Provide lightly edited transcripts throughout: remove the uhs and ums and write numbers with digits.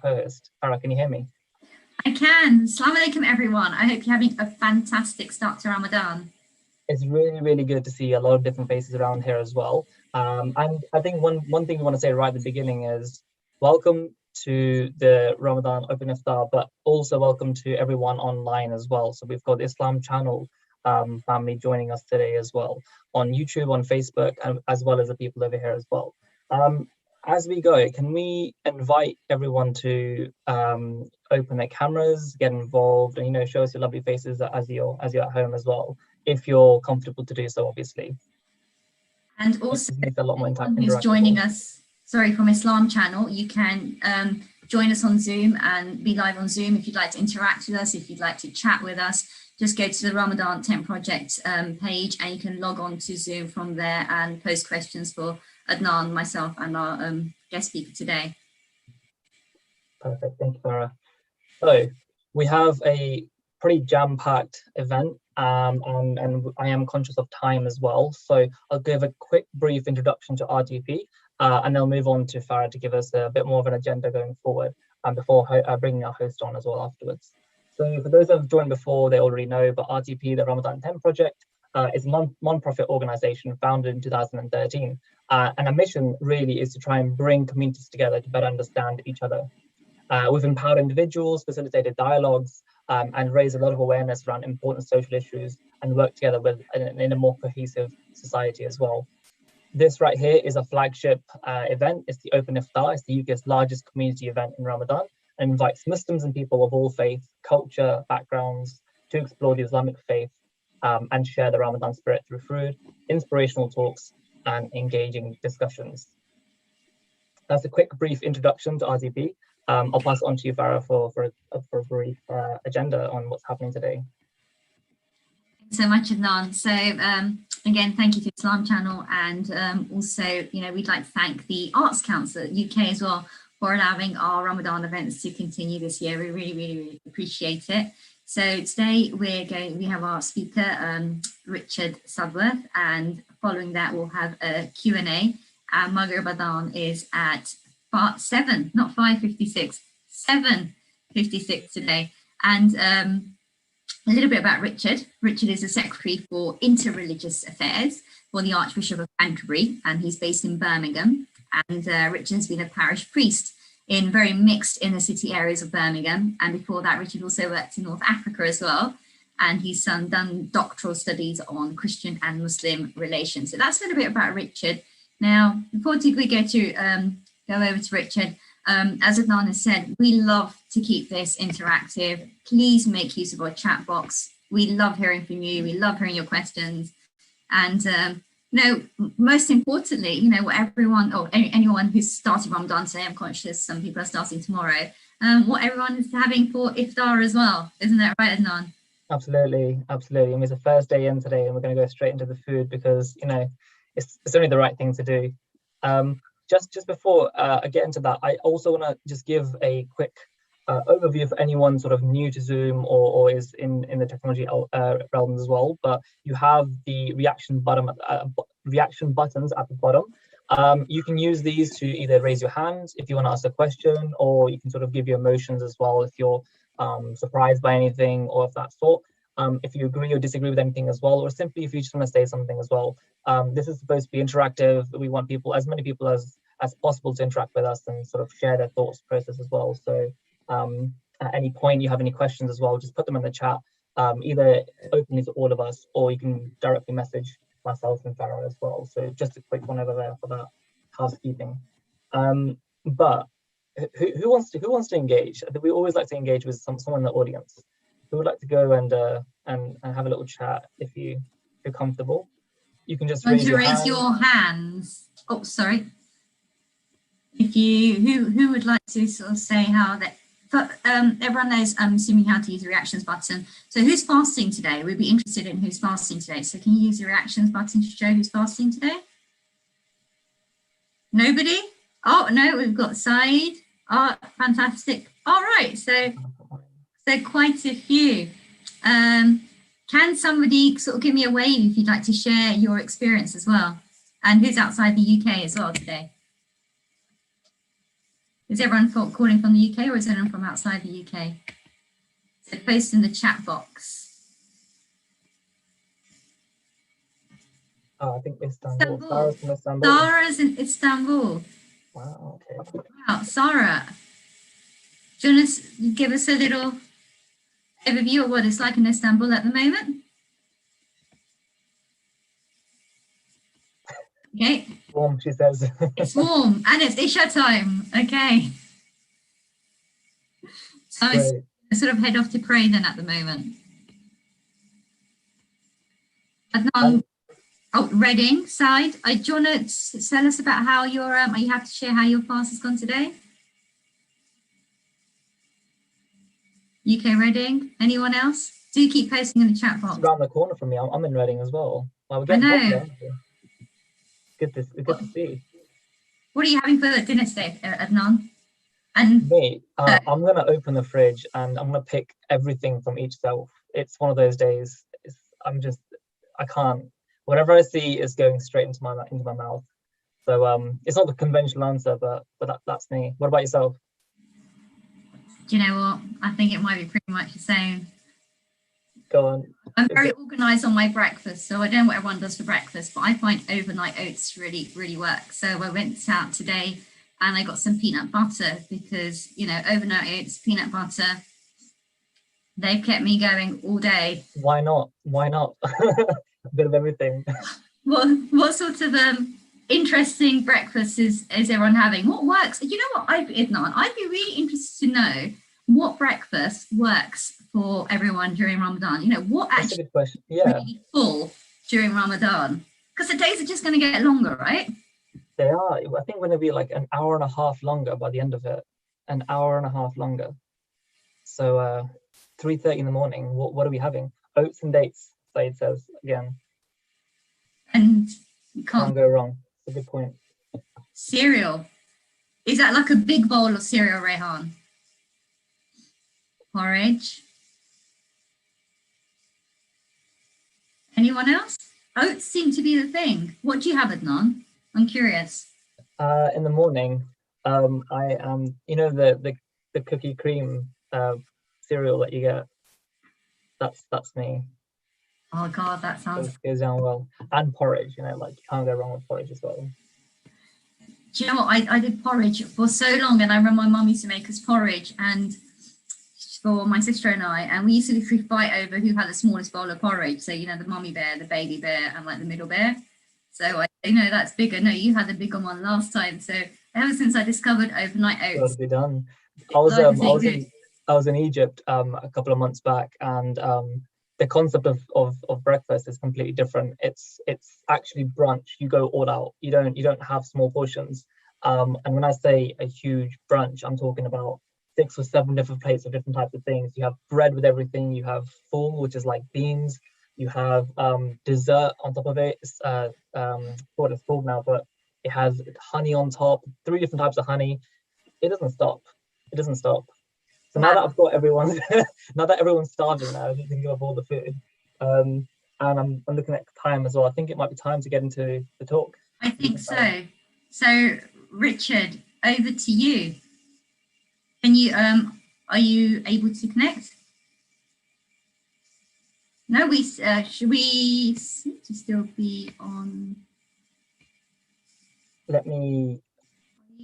host. Farah, can you hear me? I can. Assalamu alaikum, everyone. I hope you're having a fantastic start to Ramadan. It's really, really good to see a lot of different faces around here as well. And I think one thing we want to say right at the beginning is welcome to the Ramadan Open Iftar, but also welcome to everyone online as well. So we've got the Islam channel family joining us today as well on YouTube, on Facebook, and as well as the people over here as well. As we go, can we invite everyone to open their cameras, get involved, and show us your lovely faces as you're at home as well, if you're comfortable to do so, obviously. And also, a lot more anyone who's joining us, from Islam channel, you can join us on Zoom and be live on Zoom if you'd like to interact with us, if you'd like to chat with us. Just go to the Ramadan Tent Project page and you can log on to Zoom from there and post questions for Adnan, myself, and our guest speaker today. Perfect, thank you, Farah. So we have a pretty jam-packed event, and I am conscious of time as well. So I'll give a quick, brief introduction to RDP, and then I'll move on to Farah to give us a bit more of an agenda going forward, before bringing our host on as well afterwards. So for those that have joined before, they already know, but RTP, the Ramadan Tent Project, is a non-profit organization founded in 2013. And our mission really is to try and bring communities together to better understand each other. We've empowered individuals, facilitated dialogues, and raised a lot of awareness around important social issues and worked together in a more cohesive society as well. This right here is a flagship event. It's the Open Iftar. It's the UK's largest community event in Ramadan, and invites Muslims and people of all faith, culture, backgrounds to explore the Islamic faith and share the Ramadan spirit through food, inspirational talks, and engaging discussions. That's a quick, brief introduction to RDP. I'll pass it on to you, Farah, for a brief agenda on what's happening today. Thanks so much, Adnan. So again, thank you to Islam Channel, and also, we'd like to thank the Arts Council UK as well for allowing our Ramadan events to continue this year. We really, really, really appreciate it. So today we have our speaker, Richard Sudworth, and following that we'll have a Q&A. Maghrib Adhan is at 7, not 5:56, 7:56 today. And a little bit about Richard. Richard is the Secretary for Interreligious Affairs for the Archbishop of Canterbury, and he's based in Birmingham. And Richard has been a parish priest in very mixed inner city areas of Birmingham. And before that, Richard also worked in North Africa as well. And he's done doctoral studies on Christian and Muslim relations. So that's a little bit about Richard. Now, before we go over to Richard, as Adnan has said, we love to keep this interactive. Please make use of our chat box. We love hearing from you. We love hearing your questions. And most importantly, what everyone, or anyone who's started Ramadan today, I'm conscious some people are starting tomorrow, what everyone is having for Iftar as well. Isn't that right, Adnan? Absolutely, absolutely. I mean, it's the first day in today and we're going to go straight into the food because, it's only the right thing to do. Just before I get into that, I also want to just give a quick overview for anyone sort of new to Zoom or is in the technology realm as well. But you have the reaction buttons at the bottom. You can use these to either raise your hand if you want to ask a question, or you can sort of give your emotions as well if you're surprised by anything or of that sort. If you agree or disagree with anything as well, or simply if you just want to say something as well. This is supposed to be interactive. We want as many people as possible to interact with us and sort of share their thoughts process as well. So at any point you have any questions as well, just put them in the chat, either openly to all of us, or you can directly message myself and Farah as well. So just a quick one over there for that housekeeping. But who wants to engage? We always like to engage with someone in the audience. Who would like to go and have a little chat if you're comfortable? You can just raise your hands. Oh, sorry. If you who would like to sort of say how that. Everyone knows, I'm assuming, how to use the reactions button. So who's fasting today? We'd be interested in who's fasting today. So can you use the reactions button to show who's fasting today? Nobody? Oh no, we've got Saeed. Oh, fantastic. All right, so quite a few. Can somebody sort of give me a wave if you'd like to share your experience as well? And who's outside the UK as well today? Is everyone calling from the UK, or is anyone from outside the UK? So post in the chat box. Oh, I think Istanbul. Sarah's from Istanbul. Sarah's in Istanbul. Wow, okay. Wow, Sarah, do you want to give us a little overview of what it's like in Istanbul at the moment? Okay. Warm, she says. It's warm and it's Isha time. Okay. So I sort of head off to pray then at the moment. Adnan, Reading side. Do you want to tell us about how your are you happy to share how your fast has gone today? UK Reading. Anyone else? Do keep posting in the chat box. It's around the corner from me. I'm in Reading as well. Well, we're I know. popular, good to see. What are you having for dinner today, Adnan? And me, I'm gonna open the fridge and I'm gonna pick everything from each shelf. It's one of those days. I can't. Whatever I see is going straight into my mouth. So it's not the conventional answer, but that's me. What about yourself? Do you know what? I think it might be pretty much the same. Go on. I'm very organised on my breakfast, so I don't know what everyone does for breakfast, but I find overnight oats really, really work. So I went out today and I got some peanut butter because, you know, overnight oats, peanut butter, they've kept me going all day. Why not? Why not? A bit of everything. What sort of interesting breakfast is everyone having? What works? You know what, I'd be really interested to know what breakfast works for everyone during Ramadan. You know, what actually really full during Ramadan? Because the days are just going to get longer, right? They are. I think we're going to be like an hour and a half longer by the end of it. An hour and a half longer. So 3:30 in the morning. What are we having? Oats and dates, Said says again. And you can't go wrong. That's a good point. Cereal. Is that like a big bowl of cereal, Rehan? Porridge. Anyone else? Oats seem to be the thing. What do you have, Adnan? I'm curious. In the morning, I am, you know, the cookie cream cereal that you get. That's me. Oh God, that sounds goes down well. And porridge, you know, like you can't go wrong with porridge as well. Do you know what? I did porridge for so long, and I remember my mum used to make us porridge, and for my sister and I, and we used to literally fight over who had the smallest bowl of porridge. So, you know, the mummy bear, the baby bear, and like the middle bear. So I know that's bigger. No, you had the bigger one last time. So ever since I discovered overnight oats, got to be done. I was in Egypt a couple of months back, and the concept of breakfast is completely different. It's actually brunch. You go all out. You don't have small portions. And when I say a huge brunch, I'm talking about 6 or 7 different plates of different types of things. You have bread with everything. You have full, which is like beans. You have dessert on top of it. It's what it's called now, but it has honey on top. 3 different types of honey. It doesn't stop. It doesn't stop. So now that I've got everyone, now that everyone's starving now, I'm thinking of all the food, and I'm looking at time as well. I think it might be time to get into the talk. I think so. So Richard, over to you. Can you are you able to connect? No, should we seem to still be on? Let me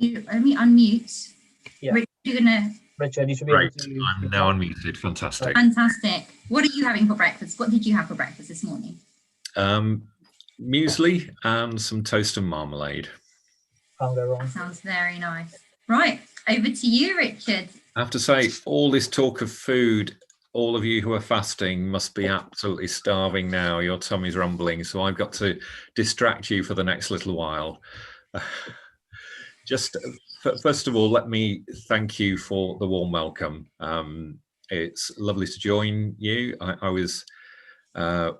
unmute. Yeah. Richard, you should be able to. I'm now unmuted. Fantastic. Fantastic. What are you having for breakfast? What did you have for breakfast this morning? Muesli and some toast and marmalade. Can't go wrong. That sounds very nice. Right, over to you, Richard. I have to say, all this talk of food, all of you who are fasting must be absolutely starving now. Your tummy's rumbling, so I've got to distract you for the next little while. Just first of all, let me thank you for the warm welcome. It's lovely to join you. I was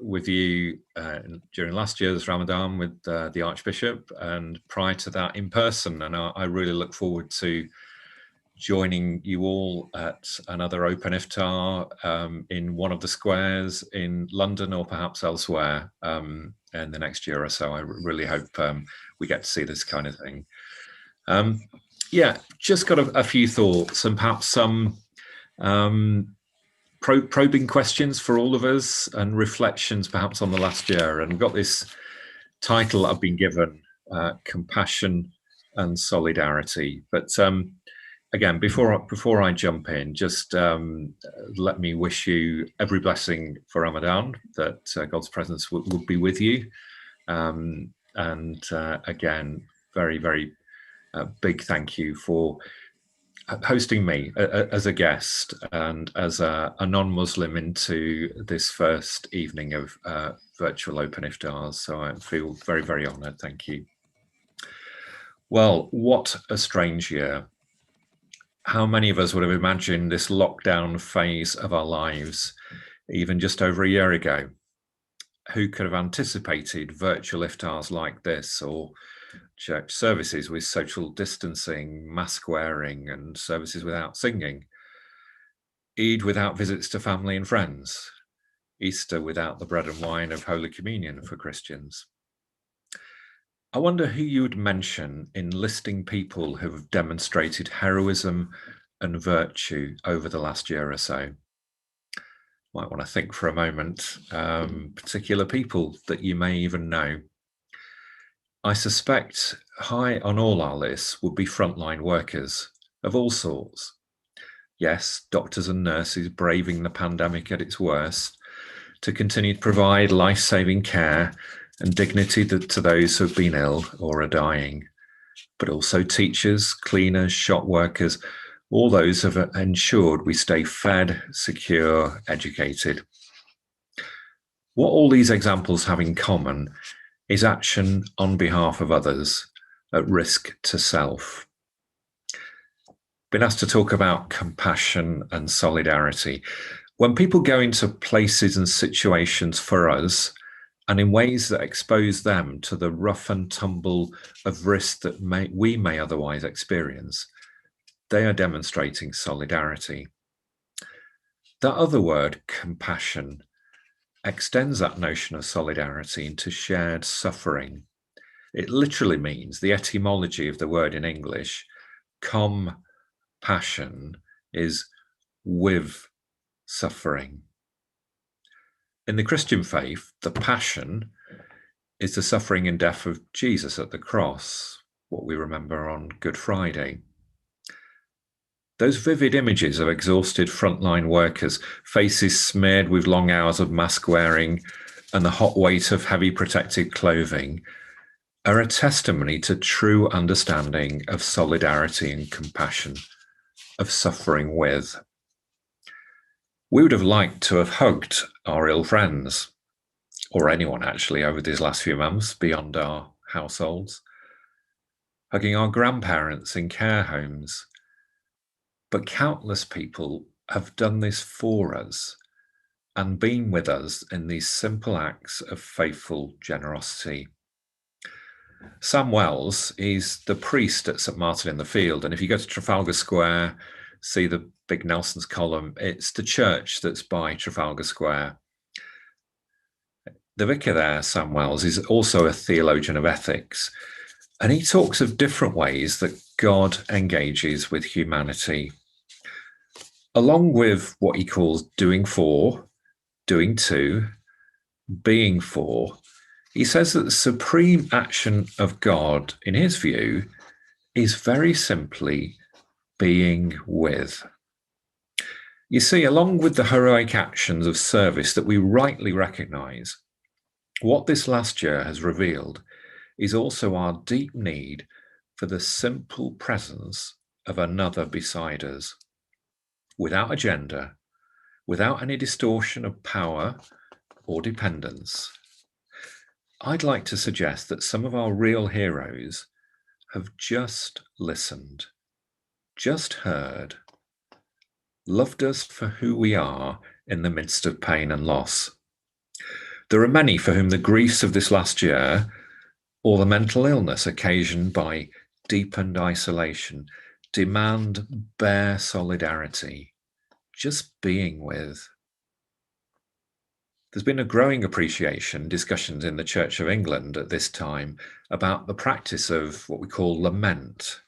with you during last year's Ramadan with the Archbishop, and prior to that in person, and I really look forward to joining you all at another open iftar in one of the squares in London or perhaps elsewhere in the next year or so. I really hope we get to see this kind of thing. Yeah, just got a few thoughts and perhaps some probing questions for all of us and reflections perhaps on the last year. And got this title I've been given, Compassion and Solidarity. But again, before I jump in, just let me wish you every blessing for Ramadan, that God's presence will be with you. And again, very, very big thank you for hosting me as a guest and as a non-Muslim into this first evening of virtual open iftars. So I feel very, very honoured. Thank you. Well, what a strange year. How many of us would have imagined this lockdown phase of our lives even just over a year ago? Who could have anticipated virtual iftars like this, or church services with social distancing, mask wearing, and services without singing? Eid without visits to family and friends. Easter without the bread and wine of Holy Communion for Christians. I wonder who you would mention in listing people who have demonstrated heroism and virtue over the last year or so. Might want to think for a moment, particular people that you may even know. I suspect high on all our lists would be frontline workers of all sorts. Yes, doctors and nurses braving the pandemic at its worst to continue to provide life-saving care and dignity to those who have been ill or are dying, but also teachers, cleaners, shop workers, all those who have ensured we stay fed, secure, educated. What all these examples have in common is action on behalf of others at risk to self. Been asked to talk about compassion and solidarity. When people go into places and situations for us and in ways that expose them to the rough and tumble of risk that we may otherwise experience, they are demonstrating solidarity. That other word, compassion, extends that notion of solidarity into shared suffering. It literally means, the etymology of the word in English, compassion, is with suffering. In the Christian faith, the passion is the suffering and death of Jesus at the cross, what we remember on Good Friday. Those vivid images of exhausted frontline workers, faces smeared with long hours of mask wearing and the hot weight of heavy protective clothing, are a testimony to true understanding of solidarity and compassion, of suffering with. We would have liked to have hugged our ill friends, or anyone actually, over these last few months beyond our households, hugging our grandparents in care homes. But countless people have done this for us and been with us in these simple acts of faithful generosity. Sam Wells is the priest at St Martin in the Field, and if you go to Trafalgar Square, see the big Nelson's column, it's the church that's by Trafalgar Square. The vicar there, Sam Wells, is also a theologian of ethics, and he talks of different ways that God engages with humanity. Along with what he calls doing for, doing to, being for, he says that the supreme action of God, in his view, is very simply being with. You see, along with the heroic actions of service that we rightly recognise, what this last year has revealed is also our deep need for the simple presence of another beside us, without agenda, without any distortion of power or dependence. I'd like to suggest that some of our real heroes have just listened, just heard, loved us for who we are in the midst of pain and loss. There are many for whom the griefs of this last year, or the mental illness occasioned by deepened isolation, demand bare solidarity, just being with. There's been a growing appreciation, discussions in the Church of England at this time about the practice of what we call lament,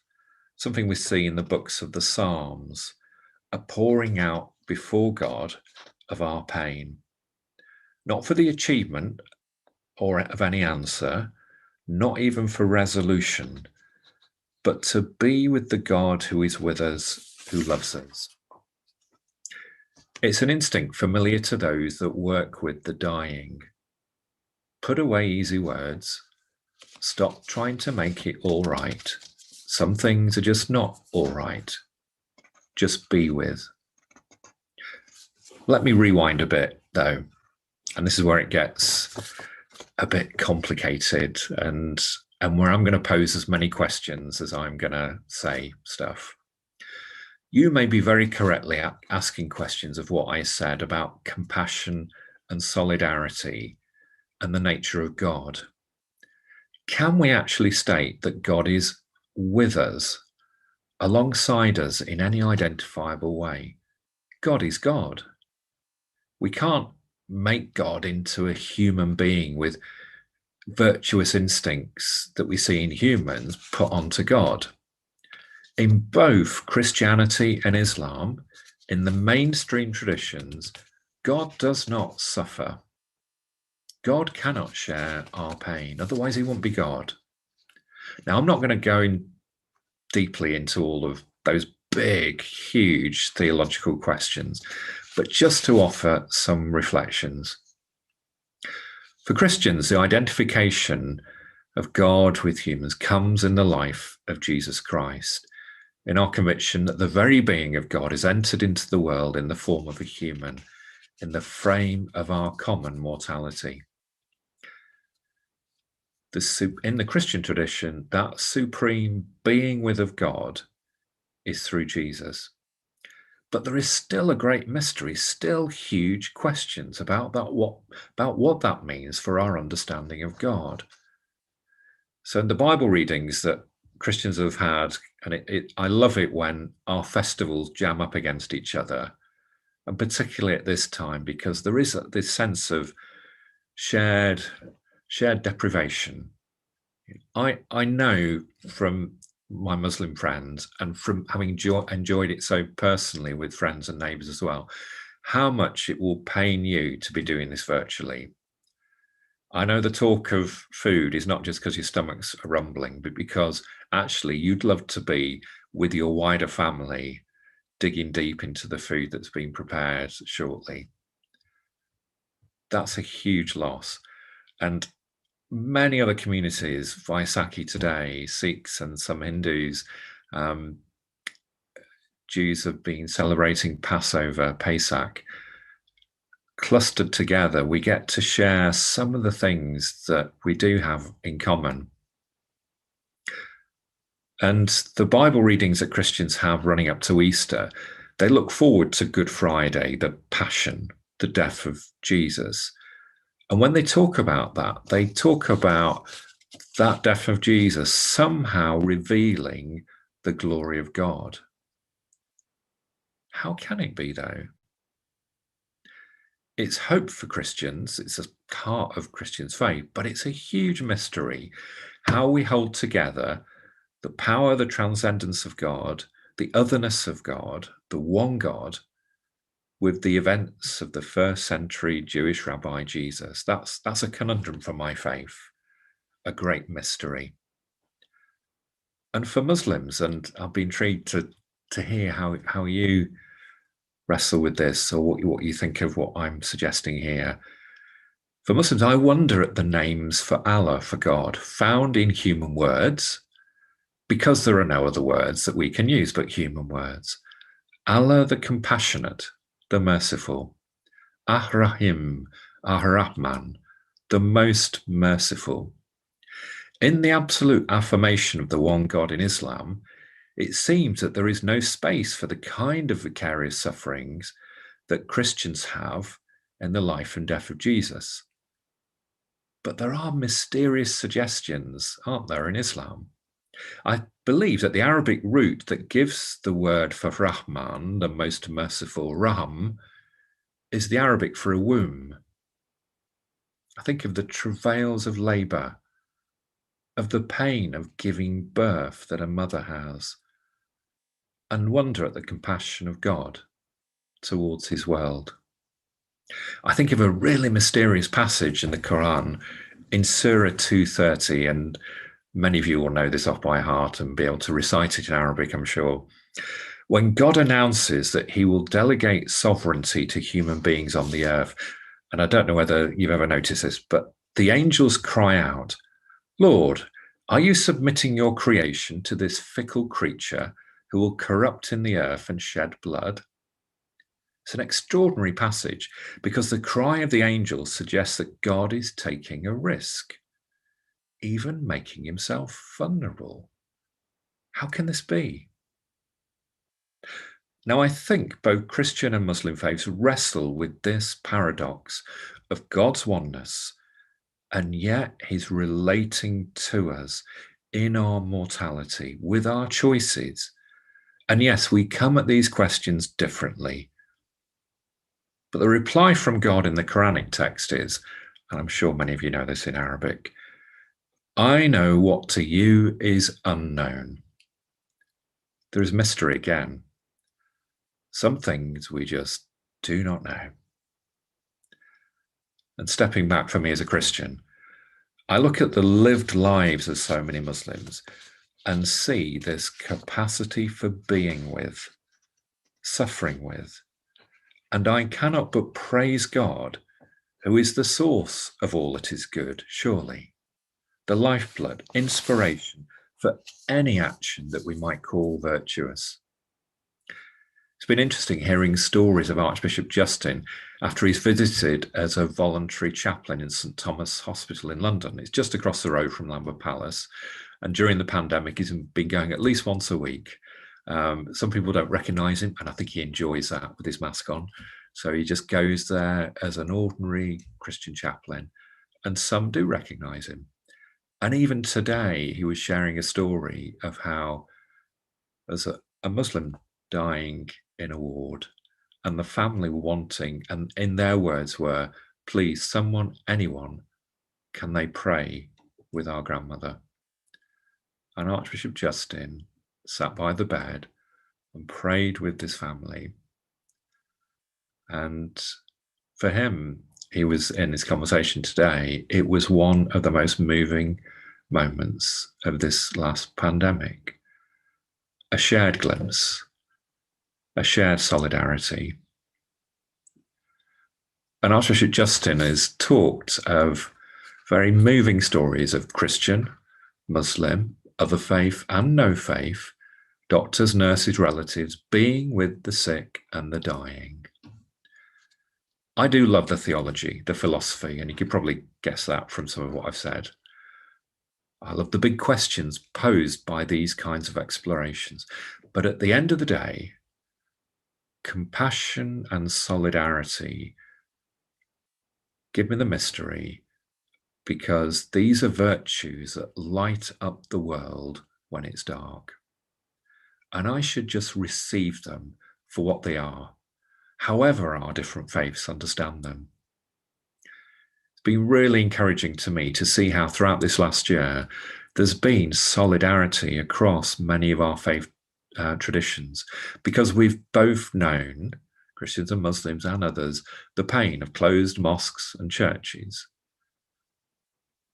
something we see in the books of the Psalms, a pouring out before God of our pain, not for the achievement or of any answer, not even for resolution, but to be with the God who is with us, who loves us. It's an instinct familiar to those that work with the dying. Put away easy words. Stop trying to make it all right. Some things are just not all right. Just be with. Let me rewind a bit, though, and this is where it gets a bit complicated and where I'm going to pose as many questions as I'm going to say stuff. You may be very correctly asking questions of what I said about compassion and solidarity and the nature of God. Can we actually state that God is with us, alongside us in any identifiable way? God is God. We can't make God into a human being with virtuous instincts that we see in humans put onto God. In both Christianity and Islam, in the mainstream traditions, God does not suffer. God cannot share our pain, otherwise he won't be God. Now, I'm not going to go in deeply into all of those big, huge theological questions, but just to offer some reflections. For Christians, the identification of God with humans comes in the life of Jesus Christ, in our conviction that the very being of God is entered into the world in the form of a human, in the frame of our common mortality. In the Christian tradition, that supreme being with of God is through Jesus. But there is still a great mystery, still huge questions about what that means for our understanding of God. So in the Bible readings that Christians have had, and I love it when our festivals jam up against each other, and particularly at this time, because there is this sense of shared deprivation. I know from my Muslim friends and from having enjoyed it so personally with friends and neighbours as well, how much it will pain you to be doing this virtually. I know the talk of food is not just because your stomachs are rumbling, but because actually you'd love to be with your wider family, digging deep into the food that's been prepared shortly. That's a huge loss. And many other communities, Vaisakhi today, Sikhs and some Hindus, Jews have been celebrating Passover, Pesach. Clustered together, we get to share some of the things that we do have in common. And the Bible readings that Christians have running up to Easter, they look forward to Good Friday, the Passion, the death of Jesus. And when they talk about that, they talk about that death of Jesus somehow revealing the glory of God. How can it be, though? It's hope for Christians. It's a heart of Christians' faith, but it's a huge mystery how we hold together the power, the transcendence of God, the otherness of God, the one God, with the events of the first century Jewish rabbi Jesus. That's a conundrum for my faith, a great mystery. And for Muslims, and I'll be intrigued to hear how you wrestle with this, or what you think of what I'm suggesting here. For Muslims, I wonder at the names for Allah, for God, found in human words, because there are no other words that we can use but human words. Allah the compassionate, the merciful. Ar-Rahim, Ar-Rahman, the most merciful. In the absolute affirmation of the one God in Islam, it seems that there is no space for the kind of vicarious sufferings that Christians have in the life and death of Jesus. But there are mysterious suggestions, aren't there, in Islam? I believe that the Arabic root that gives the word for Rahman, the most merciful, Rahm, is the Arabic for a womb. I think of the travails of labour, of the pain of giving birth that a mother has, and wonder at the compassion of God towards his world. I think of a really mysterious passage in the Quran in Surah 230, and many of you will know this off by heart and be able to recite it in Arabic, I'm sure. When God announces that he will delegate sovereignty to human beings on the earth, and I don't know whether you've ever noticed this, but the angels cry out, "Lord, are you submitting your creation to this fickle creature who will corrupt in the earth and shed blood?" It's an extraordinary passage because the cry of the angels suggests that God is taking a risk, even making himself vulnerable. How can this be? Now, I think both Christian and Muslim faiths wrestle with this paradox of God's oneness, and yet he's relating to us in our mortality with our choices. And yes, we come at these questions differently. But the reply from God in the Quranic text is, and I'm sure many of you know this in Arabic, "I know what to you is unknown." There is mystery again. Some things we just do not know. And stepping back for me as a Christian, I look at the lived lives of so many Muslims and see this capacity for being with, suffering with, and I cannot but praise God, who is the source of all that is good, surely, the lifeblood, inspiration for any action that we might call virtuous. It's been interesting hearing stories of Archbishop Justin after he's visited as a voluntary chaplain in St Thomas Hospital in London. It's just across the road from Lambeth Palace. And during the pandemic, he's been going at least once a week. Some people don't recognise him, and I think he enjoys that with his mask on. So he just goes there as an ordinary Christian chaplain, and some do recognise him. And even today, he was sharing a story of how there's a Muslim dying in a ward, and the family were wanting, and in their words were, "Please, someone, anyone, can they pray with our grandmother?" And Archbishop Justin sat by the bed and prayed with this family. And for him, he was in his conversation today, it was one of the most moving moments of this last pandemic. A shared glimpse, a shared solidarity. And Archbishop Justin has talked of very moving stories of Christian, Muslim, other faith and no faith, doctors, nurses, relatives, being with the sick and the dying. I do love the theology, the philosophy, and you could probably guess that from some of what I've said. I love the big questions posed by these kinds of explorations. But at the end of the day, compassion and solidarity give me the mystery, because these are virtues that light up the world when it's dark. And I should just receive them for what they are, however our different faiths understand them. It's been really encouraging to me to see how throughout this last year, there's been solidarity across many of our faith traditions, because we've both known, Christians and Muslims and others, the pain of closed mosques and churches,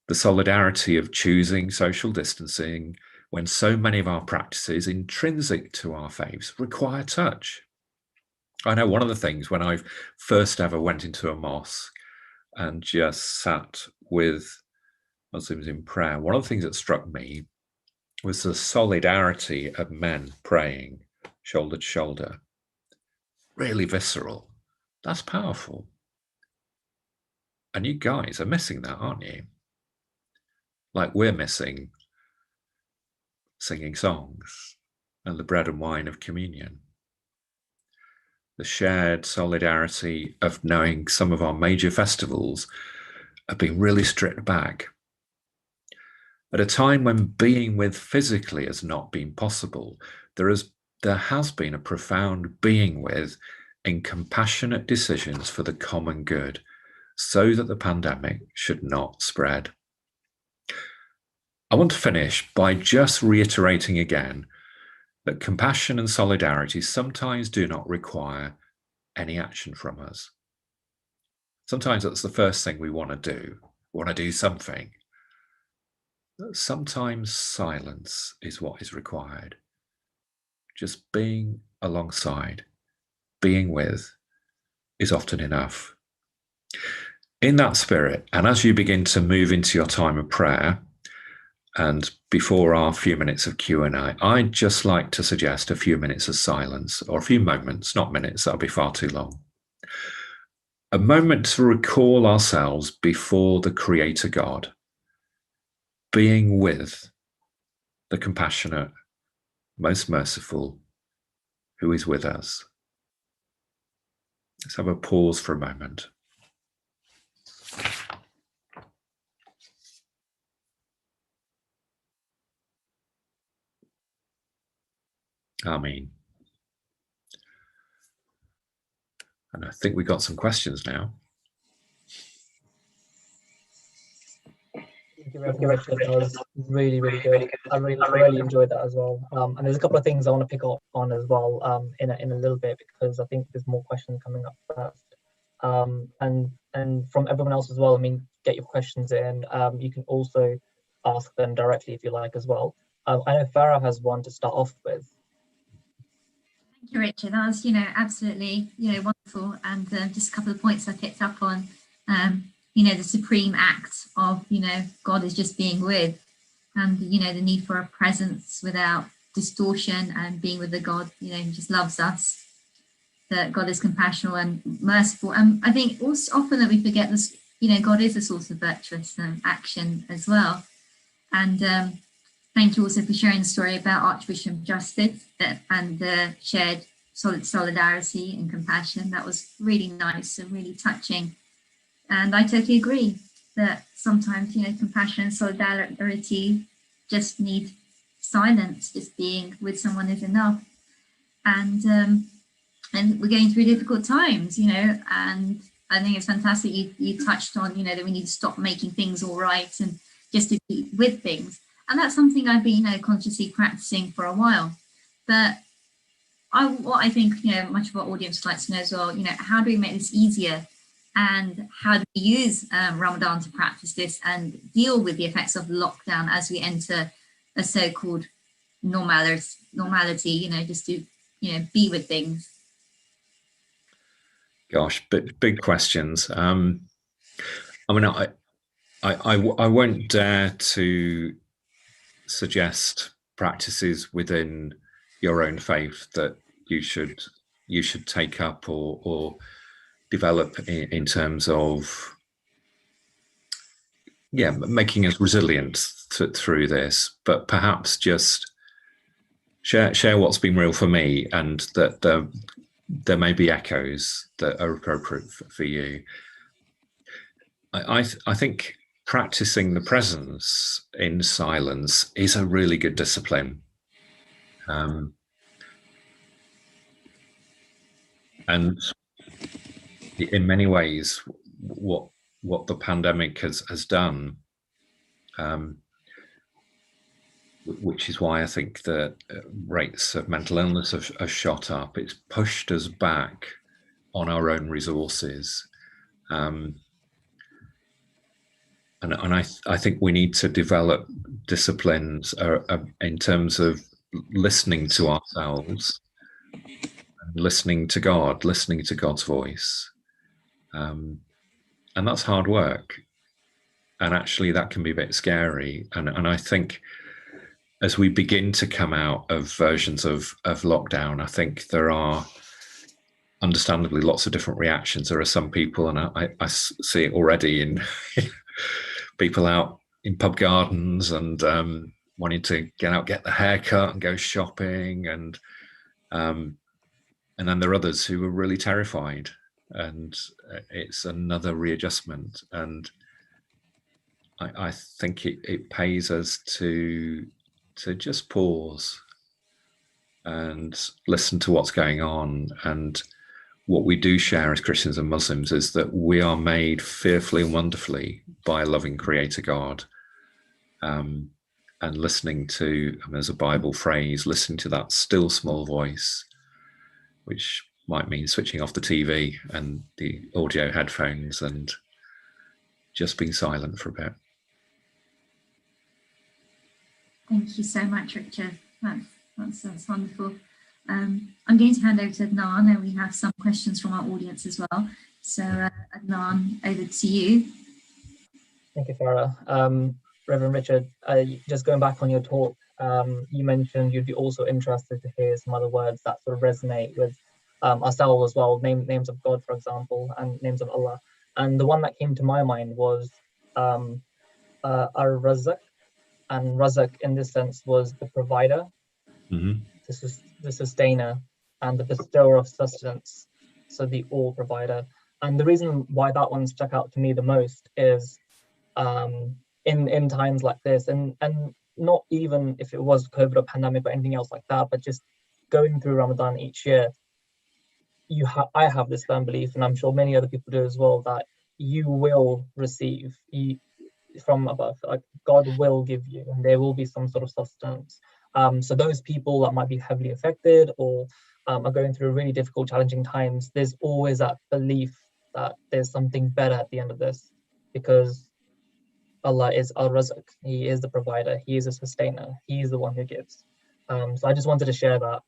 the solidarity of choosing social distancing when so many of our practices intrinsic to our faiths require touch. I know one of the things when I first ever went into a mosque and just sat with Muslims in prayer, one of the things that struck me was the solidarity of men praying shoulder to shoulder. Really visceral. That's powerful. And you guys are missing that, aren't you? Like we're missing singing songs and the bread and wine of communion. The shared solidarity of knowing some of our major festivals have been really stripped back. At a time when being with physically has not been possible, there has been a profound being with in compassionate decisions for the common good, so that the pandemic should not spread. I want to finish by just reiterating again that compassion and solidarity sometimes do not require any action from us. Sometimes that's the first thing we want to do. We want to do something. Sometimes silence is what is required. Just being alongside, being with, is often enough. In that spirit, and as you begin to move into your time of prayer, and before our few minutes of Q&A, I'd just like to suggest a few minutes of silence, or a few moments, not minutes, that'll be far too long. A moment to recall ourselves before the Creator God, being with the compassionate, most merciful, who is with us. Let's have a pause for a moment. Amen. And I think we got some questions now. Thank you, Reverend Richard. That was really, really good. I really enjoyed that as well. And there's a couple of things I want to pick up on as well in a little bit, because I think there's more questions coming up first. And from everyone else as well, I mean, get your questions in. You can also ask them directly if you like as well. I know Farah has one to start off with. Thank you, Richard. That was, absolutely, wonderful. And just a couple of points I picked up on. The supreme act of, God is just being with, and, the need for a presence without distortion, and being with the God, who just loves us, that God is compassionate and merciful. And I think also often that we forget this, God is a source of virtuous action as well. And thank you also for sharing the story about Archbishop Justice and the shared solidarity and compassion. That was really nice and really touching. And I totally agree that sometimes, compassion and solidarity just need silence. Just being with someone is enough. And we're going through difficult times, and I think it's fantastic you touched on, that we need to stop making things all right and just to be with things. And that's something I've been, consciously practicing for a while. But what I think, much of our audience would like to know as well, how do we make this easier? And how do we use Ramadan to practice this and deal with the effects of lockdown as we enter a so-called normality, just to, be with things? Gosh, big questions. I mean, I won't dare to suggest practices within your own faith that you should take up or develop in terms of making us resilient through this, but perhaps just share what's been real for me, and that there may be echoes that are appropriate for you. I think practicing the presence in silence is a really good discipline. And in many ways, what the pandemic has done, which is why I think the rates of mental illness have shot up. It's pushed us back on our own resources. And I think we need to develop disciplines in terms of listening to ourselves, listening to God, listening to God's voice. And that's hard work. And actually that can be a bit scary. And I think as we begin to come out of versions of lockdown, I think there are understandably lots of different reactions. There are some people, and I see it already in people out in pub gardens and wanting to get the haircut and go shopping, and then there are others who are really terrified, and it's another readjustment. And I think it pays us to just pause and listen to what's going on. And what we do share as Christians and Muslims is that we are made fearfully and wonderfully by a loving Creator God. listening to, I mean, there's a Bible phrase, listening to that still small voice, which might mean switching off the TV and the audio headphones and just being silent for a bit. Thank you so much, Richard. That's wonderful. I'm going to hand over to Adnan, and we have some questions from our audience as well. So Adnan, over to you. Thank you, Farah. Reverend Richard, just going back on your talk, you mentioned you'd be also interested to hear some other words that sort of resonate with ourselves as well, names of God, for example, and names of Allah. And the one that came to my mind was Ar-Razak, and Razak in this sense was the provider, the sustainer, and the bestower of sustenance, so the all provider. And the reason why that one stuck out to me the most is in times like this, and not even if it was COVID or pandemic or anything else like that, but just going through Ramadan each year, I have this firm belief, and I'm sure many other people do as well, that you will receive from above. Like, God will give you, and there will be some sort of sustenance. So those people that might be heavily affected or are going through really difficult, challenging times, there's always that belief that there's something better at the end of this, because Allah is Al-Razak. He is the provider. He is a sustainer. He is the one who gives. So I just wanted to share that.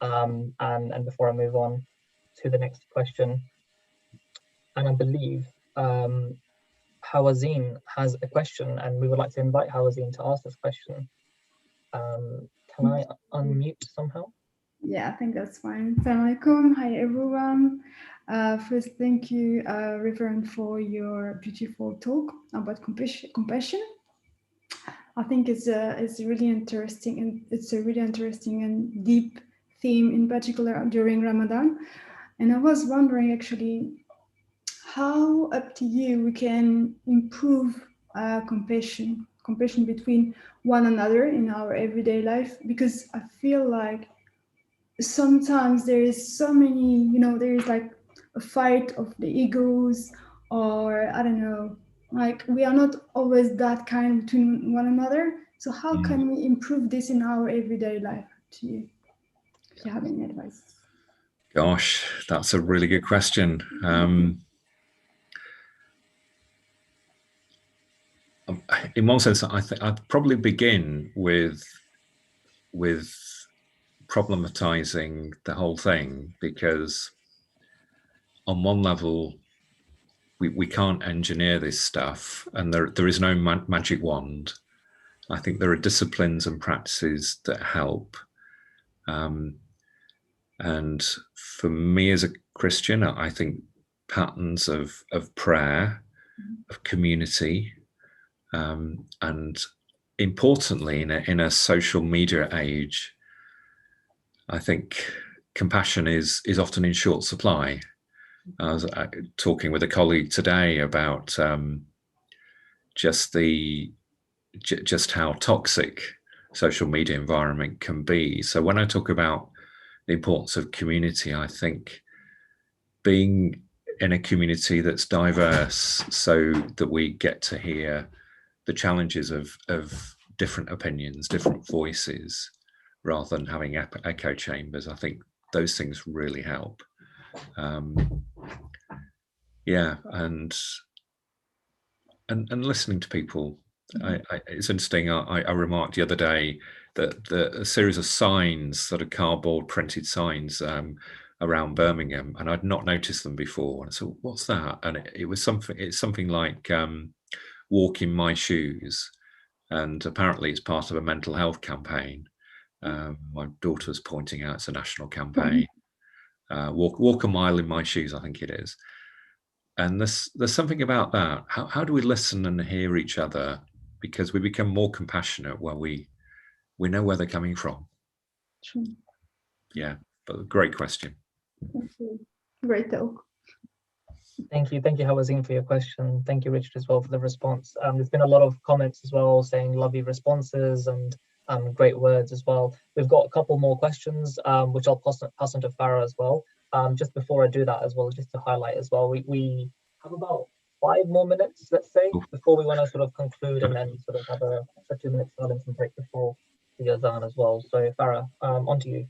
And before I move on to the next question, and I believe Hawazin has a question, and we would like to invite Hawazin to ask this question. Can I unmute somehow? Yeah, I think that's fine. Assalamu alaikum. Hi, everyone. First, thank you, Reverend, for your beautiful talk about compassion. I think it's really interesting, and it's a really interesting and deep theme, in particular during Ramadan. And I was wondering, actually, how up to you we can improve compassion between one another in our everyday life, because I feel like sometimes there is so many, there is like a fight of the egos, or I don't know, like we are not always that kind between one another. So how can we improve this in our everyday life? To you, if you have any advice? Gosh, that's a really good question. In one sense, I think I'd probably begin with problematizing the whole thing, because on one level, we can't engineer this stuff, and there is no magic wand. I think there are disciplines and practices that help. And for me as a Christian, I think patterns of prayer, of community, and importantly, in a social media age, I think compassion is often in short supply. I was talking with a colleague today about just how toxic social media environment can be. So when I talk about the importance of community, I think being in a community that's diverse, so that we get to hear the challenges of different opinions, different voices, rather than having echo chambers. I think those things really help. Yeah, and listening to people. It's interesting. I remarked the other day that a series of signs, sort of cardboard printed signs around Birmingham, and I'd not noticed them before. And so, what's that? And it was something. It's something like "Walk in my shoes," and apparently it's part of a mental health campaign. My daughter's pointing out it's a national campaign. Walk a mile in my shoes, I think it is. And there's something about that. How do we listen and hear each other? Because we become more compassionate when we know where they're coming from. True. Yeah, but great question. Thank you. Great talk. Thank you, Hawazin, for your question. Thank you, Richard, as well, for the response. There's been a lot of comments as well saying lovely responses and great words as well. We've got a couple more questions, which I'll pass on to Farah as well. Just before I do that as well, just to highlight as well, we have about 5 more minutes, let's say, before we want to sort of conclude, and then sort of have a 2-minute silence and break before the azan as well. So Farah, on to you.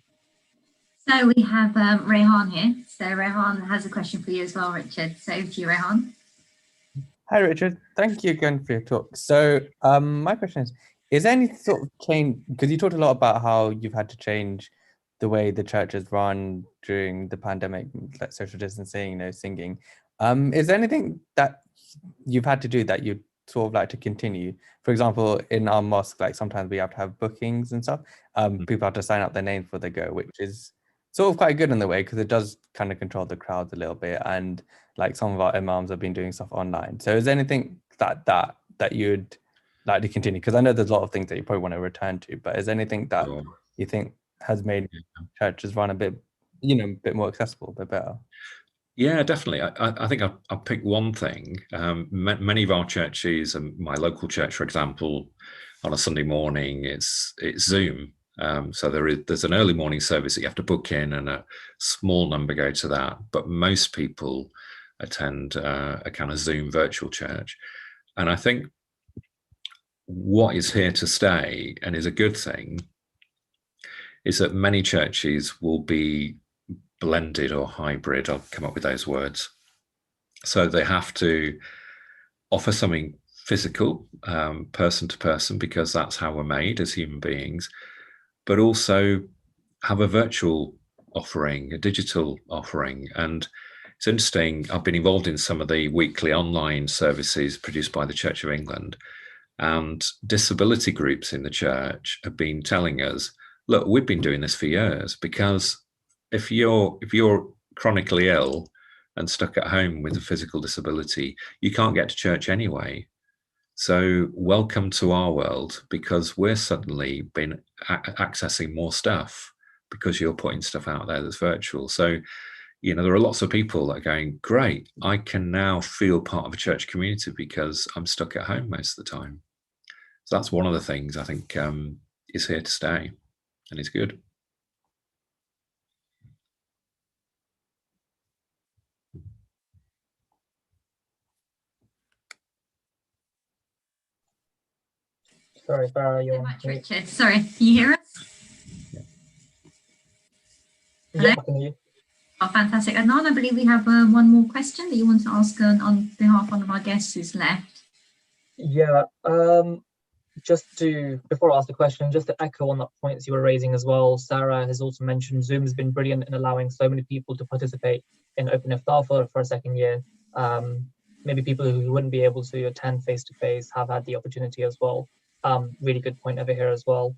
So we have Rehan here. So Rehan has a question for you as well, Richard. So over to you, Rehan. Hi, Richard. Thank you again for your talk. So my question is there any sort of change, because you talked a lot about how you've had to change the way the church is run during the pandemic, like social distancing, you know, singing. Is there anything that you've had to do that you'd sort of like to continue? For example, in our mosque, like sometimes we have to have bookings and stuff. People have to sign up their name before they go, which is sort of quite good in the way, because it does kind of control the crowds a little bit. And like some of our imams have been doing stuff online. So is there anything that you'd like to continue? Because I know there's a lot of things that you probably want to return to, but is there anything that you think has made churches run a bit, you know, a bit more accessible, a bit better? Yeah, definitely. I think I'll pick one thing. Many of our churches, and my local church, for example, on a Sunday morning, it's Zoom. So there's an early morning service that you have to book in, and a small number go to that. But most people attend a kind of Zoom virtual church. And I think what is here to stay, and is a good thing, is that many churches will be blended or hybrid. I'll come up with those words. So they have to offer something physical, person to person, because that's how we're made as human beings, but also have a virtual offering, a digital offering. And it's interesting, I've been involved in some of the weekly online services produced by the Church of England, and disability groups in the church have been telling us, look, we've been doing this for years, because if you're chronically ill and stuck at home with a physical disability, you can't get to church anyway. So welcome to our world, because we're suddenly been accessing more stuff because you're putting stuff out there that's virtual. So, you know, there are lots of people that are going, great, I can now feel part of a church community because I'm stuck at home most of the time. So that's one of the things I think is here to stay, and it's good. Sorry, Farah, Thank you so much, Richard. Sorry, can you hear us? Yeah, I can hear you. Oh, fantastic. Adnan, I believe we have one more question that you want to ask on behalf of one of our guests who's left. Yeah, before I ask the question, just to echo on that points you were raising as well, Sarah has also mentioned Zoom has been brilliant in allowing so many people to participate in Open Iftar for a second year. Maybe people who wouldn't be able to attend face-to-face have had the opportunity as well. Really good point over here as well.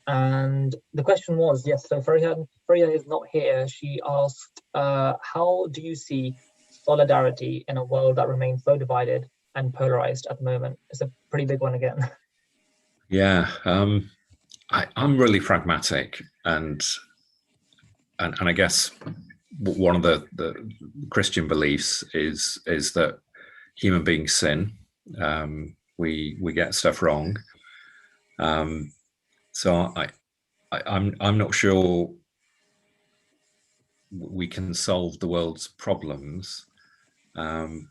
And the question was, yes, so Freya is not here. She asked, how do you see solidarity in a world that remains so divided and polarized at the moment? It's a pretty big one again. Yeah, I'm really pragmatic, and I guess one of the Christian beliefs is that human beings sin. We get stuff wrong. So I'm not sure we can solve the world's problems.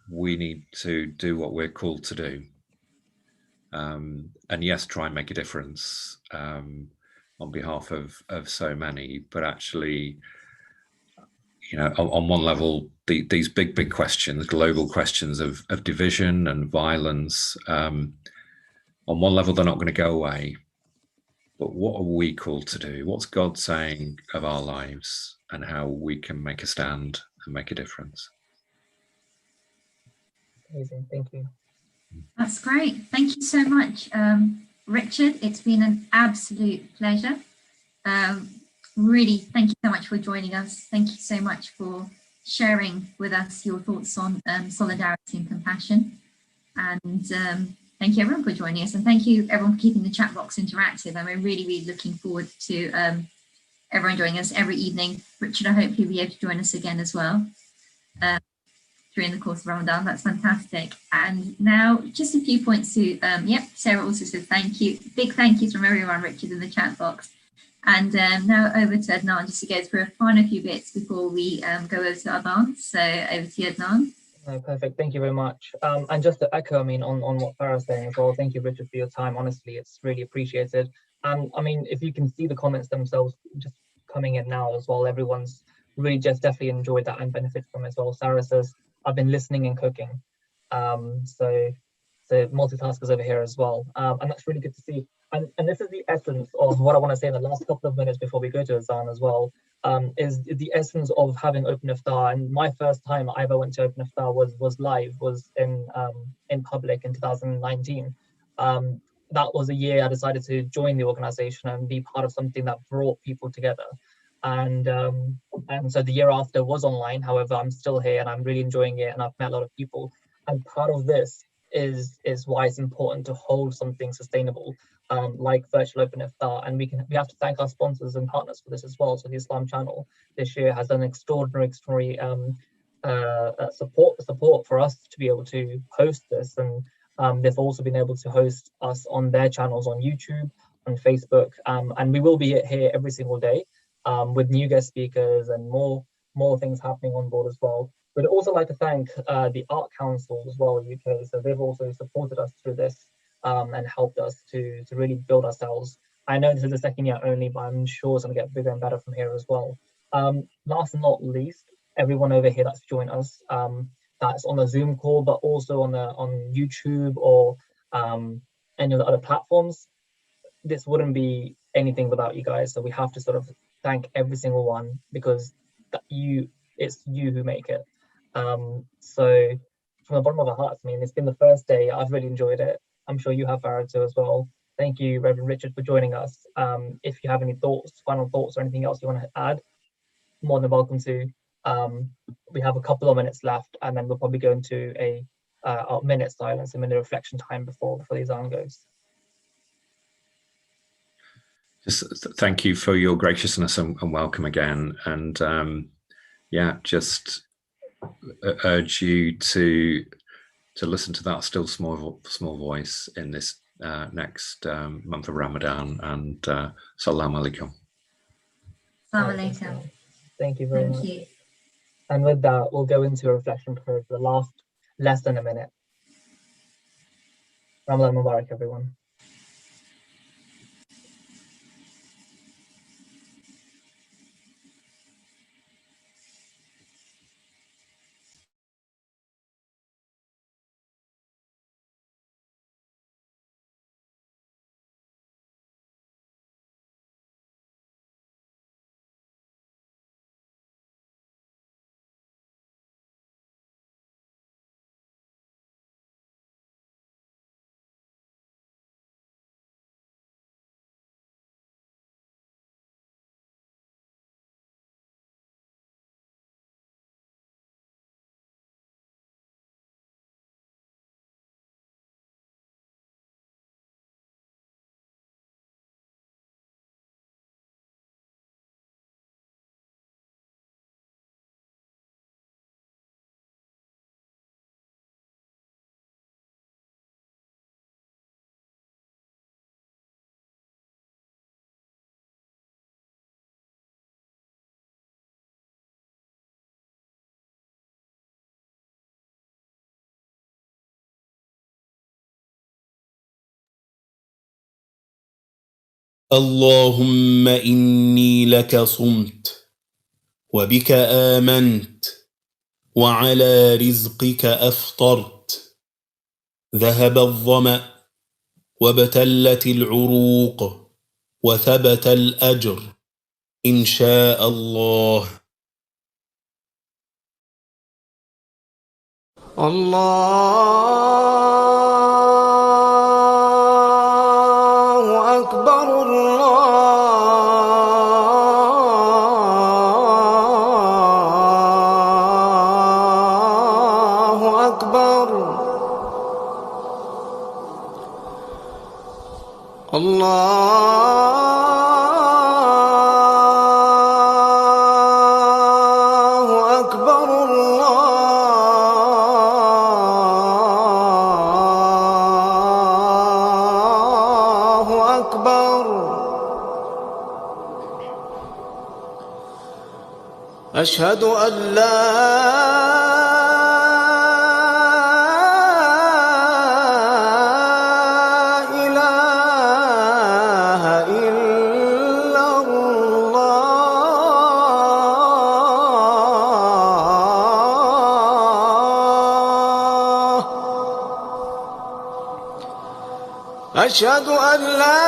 We need to do what we're called to do. And yes, try and make a difference on behalf of so many, but actually, you know, on one level, these big questions, global questions of division and violence, on one level, they're not going to go away. But what are we called to do? What's God saying of our lives, and how we can make a stand and make a difference? Amazing, thank you. That's great. Thank you so much, Richard. It's been an absolute pleasure. Really, thank you so much for joining us. Thank you so much for sharing with us your thoughts on solidarity and compassion. And thank you everyone for joining us, and thank you everyone for keeping the chat box interactive. And we're really looking forward to everyone joining us every evening. Richard, I hope you'll be able to join us again as well during the course of Ramadan. That's fantastic. And now just a few points to, Sarah also said thank you. Big thank yous from everyone, Richard, in the chat box. And now over to Adnan just to go through a final few bits before we go over to Adnan. So over to you, Adnan. Perfect. Thank you very much. And just to echo, I mean, on what Farah's saying as well, thank you, Richard, for your time. Honestly, it's really appreciated. And I mean, if you can see the comments themselves just coming in now as well, everyone's really just definitely enjoyed that and benefited from it as well. Sarah says, I've been listening and cooking. So multitaskers over here as well. And that's really good to see. And this is the essence of what I want to say in the last couple of minutes before we go to Azan as well, is the essence of having Open Iftar. And my first time I ever went to Open Iftar was live, was in public in 2019. That was a year I decided to join the organization and be part of something that brought people together. And so the year after was online. However, I'm still here and I'm really enjoying it, and I've met a lot of people. And part of this is why it's important to hold something sustainable, like virtual Open Iftar. And we have to thank our sponsors and partners for this as well. So the Islam Channel this year has done extraordinary support for us to be able to host this. And they've also been able to host us on their channels on YouTube, on Facebook, and we will be here every single day with new guest speakers and more things happening on board as well. We'd also like to thank the Art Council as well, UK. So they've also supported us through this and helped us to really build ourselves. I know this is the second year only, but I'm sure it's going to get bigger and better from here as well. Last and not least, everyone over here that's joined us, that's on the Zoom call, but also on YouTube or any of the other platforms. This wouldn't be anything without you guys. So we have to sort of thank every single one, because it's you who make it. So from the bottom of our hearts, I mean, it's been the first day. I've really enjoyed it. I'm sure you have, Farah, too, as well. Thank you, Reverend Richard, for joining us. If you have any final thoughts or anything else you want to add, more than welcome to. We have a couple of minutes left, and then we'll probably go into a minute silence, a minute reflection time before the Azan goes. Just thank you for your graciousness and welcome again. And yeah, just urge you to listen to that still small voice in this next month of Ramadan. And Assalamu alaikum. Assalamu alaikum. Thank you very much. Thank you. And with that, we'll go into a reflection period for the last less than a minute. Ramadan Mubarak, everyone. اللهم إني لك صمت وبك آمنت وعلى رزقك أفطرت. ذهب الظمأ وابتلت العروق وثبت الأجر إن شاء الله. الله أكبر الله أكبر الله أكبر الله أشهد أن لا أشهد أن لا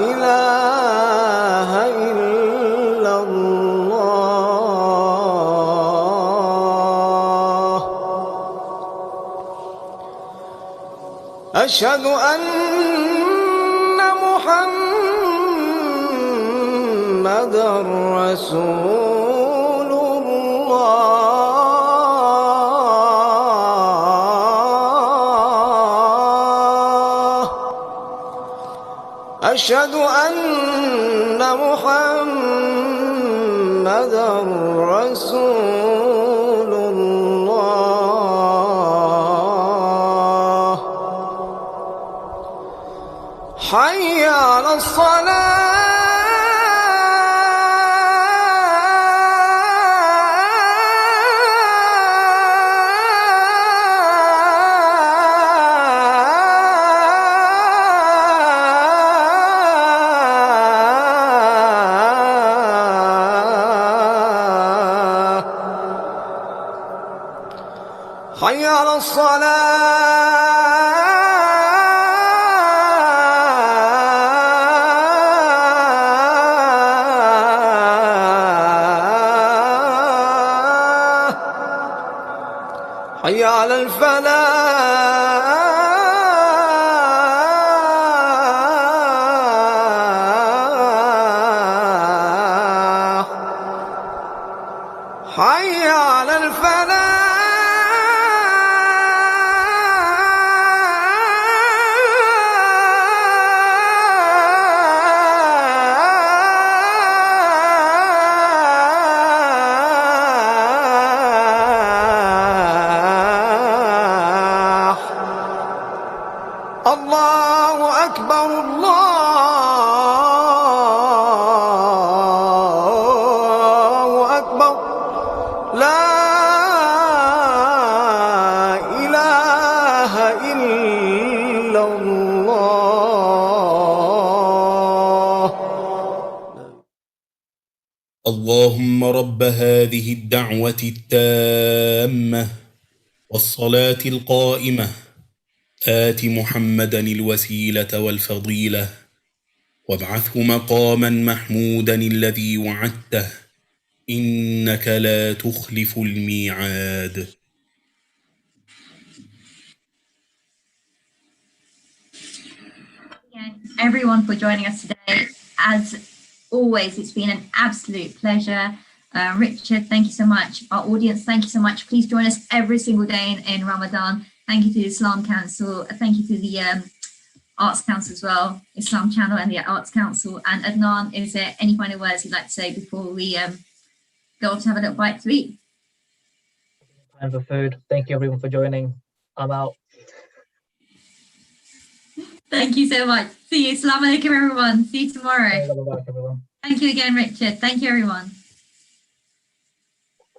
إله إلا الله أشهد أن محمدًا رسول الله أشهد أن محمدًا رسول الله حي على الصلاة حي على الصلاة حي على الفلاح حي على الفلاح الله أكبر الله أكبر لا إله إلا الله اللهم رب هذه الدعوة التامة والصلاة القائمة آت محمدا الوسيلة والفضيلة وابعثه مقاما محمودا الذي وعدته إنك لا تخلف الميعاد. Everyone for joining us today. As always, it's been an absolute pleasure. Richard, thank you so much. Our audience, thank you so much. Please join us every single day in Ramadan. Thank you to the Islam Council. Thank you to the Arts Council as well, Islam Channel and the Arts Council. And Adnan, is there any final words you'd like to say before we go off to have a little bite to eat? Time for food. Thank you everyone for joining. I'm out. Thank you so much. See you. Assalamu alaikum, everyone. See you tomorrow. Bye, everyone. Thank you again, Richard. Thank you, everyone.